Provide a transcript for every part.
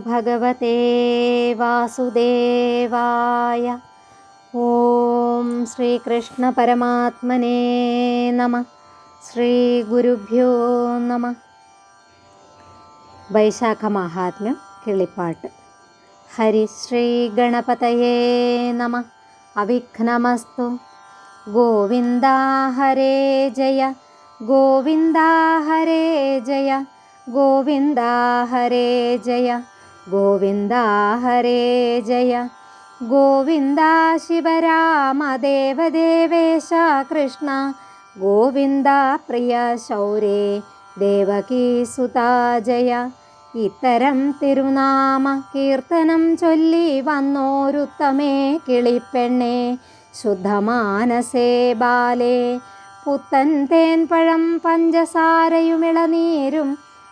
ഭഗവതേ വാസുദേവായ. ഓം ശ്രീകൃഷ്ണ പരമാത്മനേ നമഃ. ശ്രീ ഗുരുഭ്യോ നമഃ. വൈശാഖ മഹാത്മ്യം കിളിപ്പാട്ട്. ഹരിശ്രീ ഗണപതയേ നമഃ. അവിഘ്നമസ്തു. ഗോവിന്ദ ഹരേ ജയ, ഗോവിന്ദ ഹരേ ജയ, ഗോവിന്ദ ഹരേ ജയ, ഗോവിന്ദ ഹരേ ജയ. ഗോവിന്ദ ശിവരാമ ദേവദേവേശ കൃഷ്ണ, ഗോവിന്ദ പ്രിയ ശൗരേ ദേവകീ സുതാ ജയ. ഇത്തരം തിരുനാമ കീർത്തനം ചൊല്ലി വന്നോരുത്തമേ കിളിപ്പെണ്ണേ, ശുദ്ധമാനസേ ബാലേ. പുത്തൻ തേൻപഴം പഞ്ചസാരയുമിളനീരും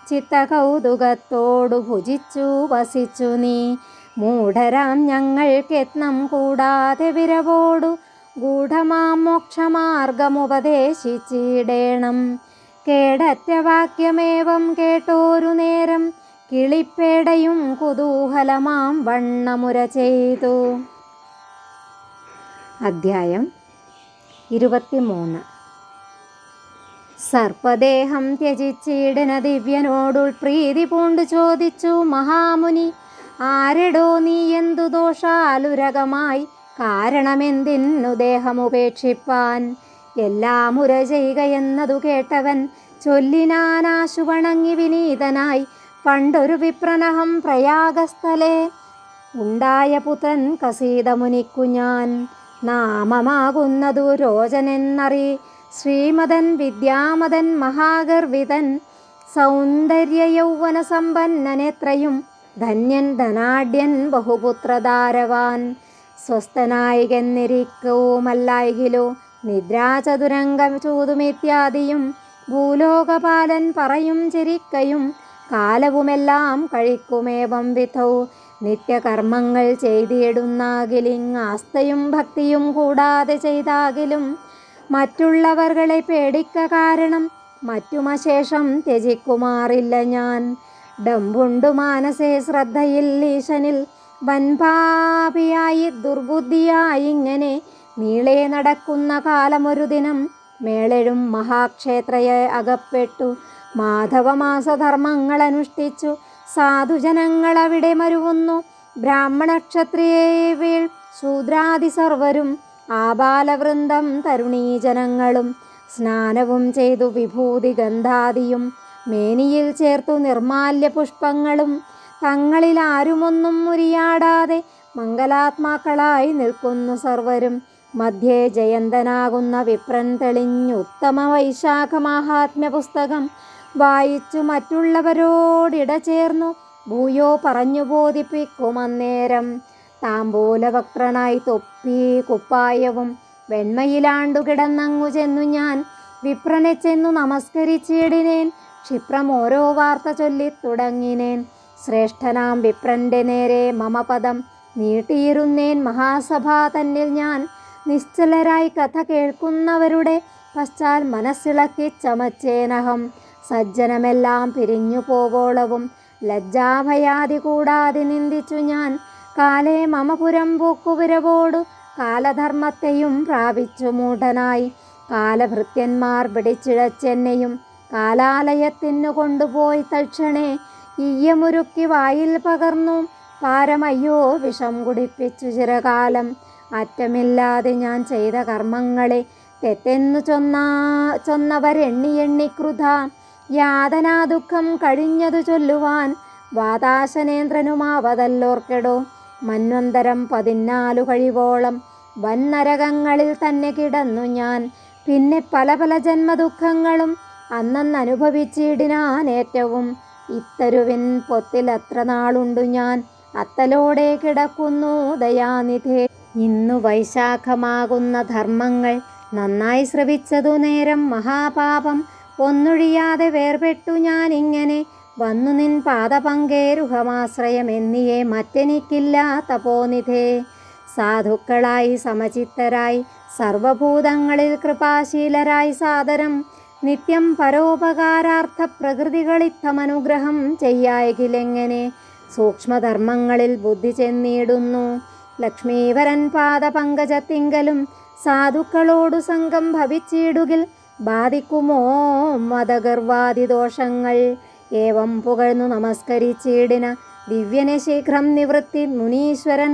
ചിത്തകൗതുകത്തോടു ഭുജിച്ചു വസിച്ചു നീ. മൂഢരാം ഞങ്ങൾക്കെത്നം കൂടാതെ വിരവോടു ഗൂഢമാം മോക്ഷമാർഗമുപദേശിച്ചിടേണം. കേടറ്റ വാക്യമേവം കേട്ടോരു നേരം കിളിപ്പേടയും കുതൂഹലമാം വണ്ണമുര ചെയ്തു. അധ്യായം 23. സർപ്പദേഹം ത്യജിച്ചിടന ദിവ്യനോടുൾ പ്രീതി പൂണ്ടു ചോദിച്ചു മഹാമുനി, ആരെടോ നീ എന്തു ദോഷാലുരകമായി കാരണമെന്തിന്നു ദേഹമുപേക്ഷിപ്പാൻ? എല്ലാം ഉര ചെയ്യുകയെന്നതു കേട്ടവൻ ചൊല്ലിനാനാശു വണങ്ങി വിനീതനായി, പണ്ടൊരു വിപ്രനഹം പ്രയാഗസ്ഥലേ ഉണ്ടായ പുത്രൻ കസീതമുനിക്കു ഞാൻ. നാമമാകുന്നതു രോചനെന്നറി ശ്രീമതൻ വിദ്യാമതൻ മഹാഗർവിതൻ. സൗന്ദര്യ യൗവന സമ്പന്നനെത്രയും ധന്യൻ ധനാഢ്യൻ ബഹുപുത്രധാരവാൻ. സ്വസ്ഥനായികെന്നിരിക്കവുമല്ലായികിലോ നിദ്രാചതുരംഗം ചൂതുമിത്യാദിയും ഭൂലോകപാലൻ പറയും ചിരിക്കയും കാലവുമെല്ലാം കഴിക്കുമേവം വിധൗ. നിത്യകർമ്മങ്ങൾ ചെയ്തിടുന്നാകിലിങ്ങാസ്തയും ഭക്തിയും കൂടാതെ ചെയ്താകിലും മറ്റുള്ളവർകളെ പേടിക്ക കാരണം മറ്റുമശേഷം ത്യജിക്കുമാറില്ല ഞാൻ. ഡംബുണ്ടു മാനസേ ശ്രദ്ധയിൽ ഈശനിൽ വൻപാപിയായി ദുർബുദ്ധിയായി ഇങ്ങനെ നീളെ നടക്കുന്ന കാലമൊരു ദിനം മേളെഴും മഹാക്ഷേത്രയെ അകപ്പെട്ടു മാധവമാസധർമ്മങ്ങൾ അനുഷ്ഠിച്ചു സാധുജനങ്ങൾ അവിടെ മരുവുന്നു. ബ്രാഹ്മണ ക്ഷത്രിയേവീൾ ശൂദ്രാദി സർവരും ആബാലവൃന്ദം തരുണീജനങ്ങളും സ്നാനവും ചെയ്തു വിഭൂതി ഗന്ധാദിയും മേനിയിൽ ചേർത്തു നിർമാല്യ പുഷ്പങ്ങളും തങ്ങളിൽ ആരുമൊന്നും മുരിയാടാതെ മംഗലാത്മാക്കളായി നിൽക്കുന്നു സർവരും. മധ്യേ ജയന്തനാകുന്ന വിപ്രൻ തെളിഞ്ഞുത്തമ വൈശാഖ മാഹാത്മ്യ പുസ്തകം വായിച്ചു മറ്റുള്ളവരോടിട ചേർന്നു ഭൂയോ പറഞ്ഞു ബോധിപ്പിക്കുമന്നേരം. താമ്പൂലവക്ത്രനായി തൊപ്പി കുപ്പായവും വെണ്മയിലാണ്ടു കിടന്നങ്ങു ചെന്നു ഞാൻ വിപ്രനെ ചെന്നു നമസ്കരിച്ചിടിനേൻ. ക്ഷിപ്രം ഓരോ വാർത്ത ചൊല്ലിത്തുടങ്ങിനേൻ. ശ്രേഷ്ഠനാം വിപ്രന്റെ നേരെ മമ പദം നീട്ടിയിരുന്നേൻ മഹാസഭാ തന്നിൽ ഞാൻ. നിശ്ചലരായി കഥ കേൾക്കുന്നവരുടെ പശ്ചാൽ മനസ്സിളക്കി ചമച്ചേനഹം. സജ്ജനമെല്ലാം പിരിഞ്ഞു പോവോളവും ലജ്ജാഭയാദി കൂടാതെ നിന്ദിച്ചു ഞാൻ. കാലേ മമപുരം പൂക്കുവിരവോടു കാലധർമ്മത്തെയും പ്രാപിച്ചു മൂഢനായി. കാലഭൃത്യന്മാർ പിടിച്ചിഴച്ചെന്നെയും കാലാലയത്തിനു കൊണ്ടുപോയി തൽക്ഷണേ ഈയമുരുക്കി വായിൽ പകർന്നു പാരമയ്യോ വിഷം കുടിപ്പിച്ചു ചിരകാലം. അറ്റമില്ലാതെ ഞാൻ ചെയ്ത കർമ്മങ്ങളെ തെറ്റെന്നു ചൊന്നവരെണ്ണി എണ്ണി ക്രുധ യാതനാ ദുഃഖം കഴിഞ്ഞതു ചൊല്ലുവാൻ വാതാശനേന്ദ്രനുമാവതല്ലോർക്കെടോ. മന്വന്തരം 14 കഴിവോളം വന്നരകങ്ങളിൽ തന്നെ കിടന്നു ഞാൻ. പിന്നെ പല പല ജന്മദുഃഖങ്ങളും അന്നനുഭവിച്ചിടിനാൻ ഏറ്റവും. ഇത്തരുവിൻ പൊത്തിലത്ര നാളുണ്ടു ഞാൻ അത്തലോടെ കിടക്കുന്നു ദയാനിധേ. ഇന്നു വൈശാഖമാകുന്ന ധർമ്മങ്ങൾ നന്നായി ശ്രവിച്ചതു നേരം മഹാപാപം ഒന്നൊഴിയാതെ വേർപെട്ടു ഞാൻ ഇങ്ങനെ വന്നു നിൻ പാദപങ്കേരുഹമാശ്രയമെന്നിയേ മറ്റെനിക്കില്ല തപോനിധേ. സാധുക്കളായി സമചിത്തരായി സർവഭൂതങ്ങളിൽ കൃപാശീലരായി സാദരം നിത്യം പരോപകാരാർത്ഥ പ്രകൃതികളിത്തമനുഗ്രഹം ചെയ്യായകിലെങ്ങനെ സൂക്ഷ്മധർമ്മങ്ങളിൽ ബുദ്ധി ചെന്നിടുന്നു. ലക്ഷ്മീവരൻ പാദപങ്കജത്തിങ്കലും സാധുക്കളോടു സംഘം ഭവിച്ചിടുകിൽ ബാധിക്കുമോ മതഗർവാദി ദോഷങ്ങൾ. ഏവം പുകഴ്ന്നു നമസ്കരിച്ചിടിന ദിവ്യനെ ശീഘ്രം നിവൃത്തി മുനീശ്വരൻ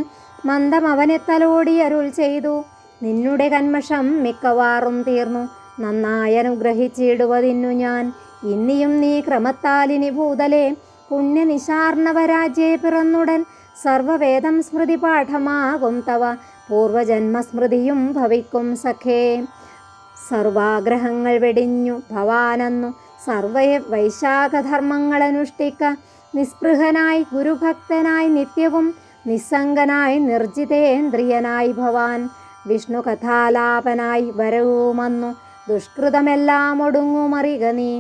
മന്ദം അവനെ തലോടി അരുൾ ചെയ്തു. നിന്നുടെ കന്മഷം മിക്കവാറും തീർന്നു, നന്നായി അനുഗ്രഹിച്ചിടുവതിന്നു ഞാൻ. ഇനിയും നീ ക്രമത്താലിനി ഭൂതലേ പുണ്യനിശാർണവരാജ്യേ പിറന്നുടൻ സർവവേദം സ്മൃതി പാഠമാകും തവ പൂർവജന്മസ്മൃതിയും ഭവിക്കും സഖേ. സർവാഗ്രഹങ്ങൾ വെടിഞ്ഞു ഭവാനന്നു സർവ വൈശാഖധർമ്മങ്ങളനുഷ്ഠിക്ക. നിസ്പൃഹനായി ഗുരുഭക്തനായി നിത്യവും നിസ്സംഗനായി നിർജിതേന്ദ്രിയനായി ഭവാൻ. വിഷ്ണു കഥാലാപനായി വരവുമന്നു ദുഷ്കൃതമെല്ലാം ഒടുങ്ങുമറിക നീ.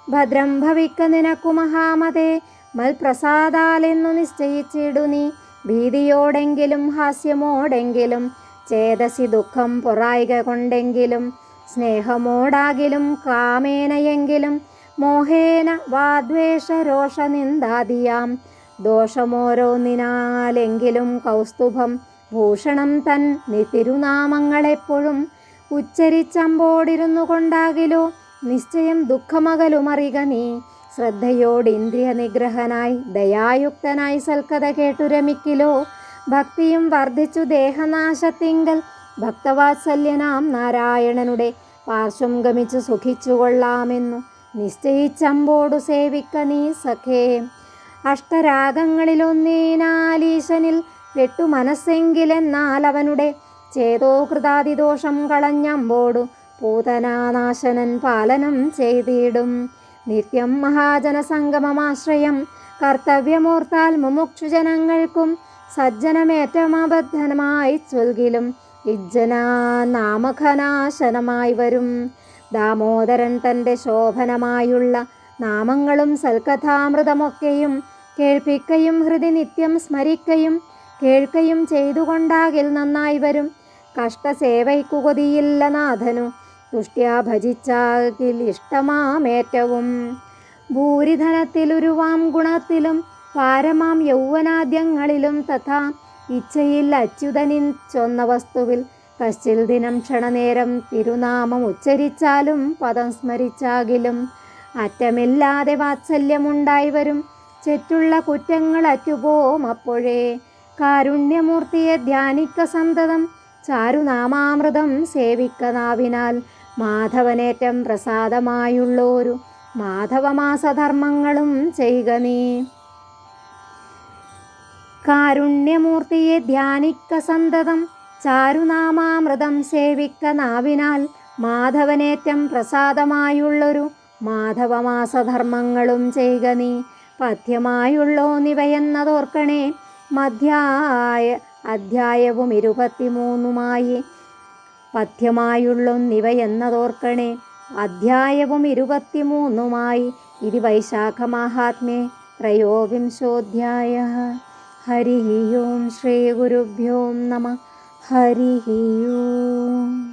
ഭദ്രം ഭവിക്ക നിനക്കു മഹാമതേ മൽപ്രസാദാലെന്നു നിശ്ചയിച്ചിടു നീ. ഭീതിയോടെങ്കിലും ഹാസ്യമോടെങ്കിലും ചേതസി ദുഃഖം പൊറായിക കൊണ്ടെങ്കിലും സ്നേഹമോടാകിലും കാമേനയെങ്കിലും മോഹേന വാദ്വേഷ രോഷ നിന്ദാദിയാം ദോഷമോരോന്നിനാലെങ്കിലും കൗസ്തുഭം ഭൂഷണം തൻ തിരുനാമങ്ങളെപ്പോഴും ഉച്ചരിച്ചമ്പോടിരുന്നു കൊണ്ടാകിലോ നിശ്ചയം ദുഃഖമകലുമറിക നീ. ശ്രദ്ധയോട് ഇന്ദ്രിയ നിഗ്രഹനായി ദയായുക്തനായി സൽക്കഥ കേട്ടു രമിക്കിലോ. ഭക്തിയും വർദ്ധിച്ചു ദേഹനാശത്തിങ്കൽ ഭക്തവാത്സല്യനാം നാരായണനുടെ പാർശ്വം ഗമിച്ചു സുഖിച്ചുകൊള്ളാമെന്നു നിശ്ചയിച്ചമ്പോടു സേവിക്ക നീ സഖേ. അഷ്ടരാഗങ്ങളിലൊന്നീനാലീശനിൽ പെട്ടു മനസ്സെങ്കിലെന്നാൽ അവനുടെ ചേതോകൃതാതിദോഷം കളഞ്ഞമ്പോടു പൂതനാനാശനൻ പാലനം ചെയ്തിടും. നിത്യം മഹാജനസംഗമമാശ്രയം കർത്തവ്യമോർത്താൽ മുമുക്ഷുജനങ്ങൾക്കും സജ്ജനമേറ്റമബദ്ധനമായി ചൊൽകിലും ഇജ്ജനാ നാമഘനാശനമായി വരും. ദാമോദരൻ തൻ്റെ ശോഭനമായുള്ള നാമങ്ങളും സൽക്കഥാമൃതമൊക്കെയും കേൾപ്പിക്കയും ഹൃദി നിത്യം സ്മരിക്കയും കേൾക്കയും ചെയ്തുകൊണ്ടാകിൽ നന്നായി വരും. കഷ്ടസേവയ്ക്കു കൊതിയില്ല നാഥനു തുഷ്ട്യാ ഭജിച്ചാകിൽ ഇഷ്ടമാമേറ്റവും. ഭൂരിധനത്തിലുരുവാം ഗുണത്തിലും പാരമാം യൗവനാദ്യങ്ങളിലും തഥാ ഇച്ഛയിൽ അച്യുതനിൻ ചൊന്ന വസ്തുവിൽ കശ്ചിൽ ദിനം ക്ഷണനേരം തിരുനാമം ഉച്ചരിച്ചാലും പദം സ്മരിച്ചാകിലും അറ്റമില്ലാതെ വാത്സല്യമുണ്ടായി വരും. ചെറ്റുള്ള കുറ്റങ്ങൾ അറ്റുപോം അപ്പോഴേ. കാരുണ്യമൂർത്തിയെ ധ്യാനിക്ക സന്തതം ചാരുനാമാമൃതം സേവിക്ക നാവിനാൽ. മാധവനേറ്റം പ്രസാദമായുള്ളോരു മാധവമാസധർമ്മങ്ങളും ചെയ്യുക നീ. കാരുണ്യമൂർത്തിയെ ധ്യാനിക്ക സന്തതം ചാരുനാമാമൃതം സേവിക്ക നാവിനാൽ. മാധവനേറ്റം പ്രസാദമായുള്ളൊരു മാധവമാസധർമ്മങ്ങളും ചെയ്യുക നീ. പഥ്യമായുള്ളോ നിവയെന്നതോർക്കണേ അധ്യായവും 23 പഥ്യമായുള്ളൊന്നിവയെന്നതോർക്കണേ അധ്യായവും 23 ഇതി വൈശാഖമാഹാത്മ്യേ ത്രയോവിംശോऽധ്യായഃ. ഹരി ഓം ശ്രീ ഗുരുഭ്യോ നമഃ. ഹരി ഓം.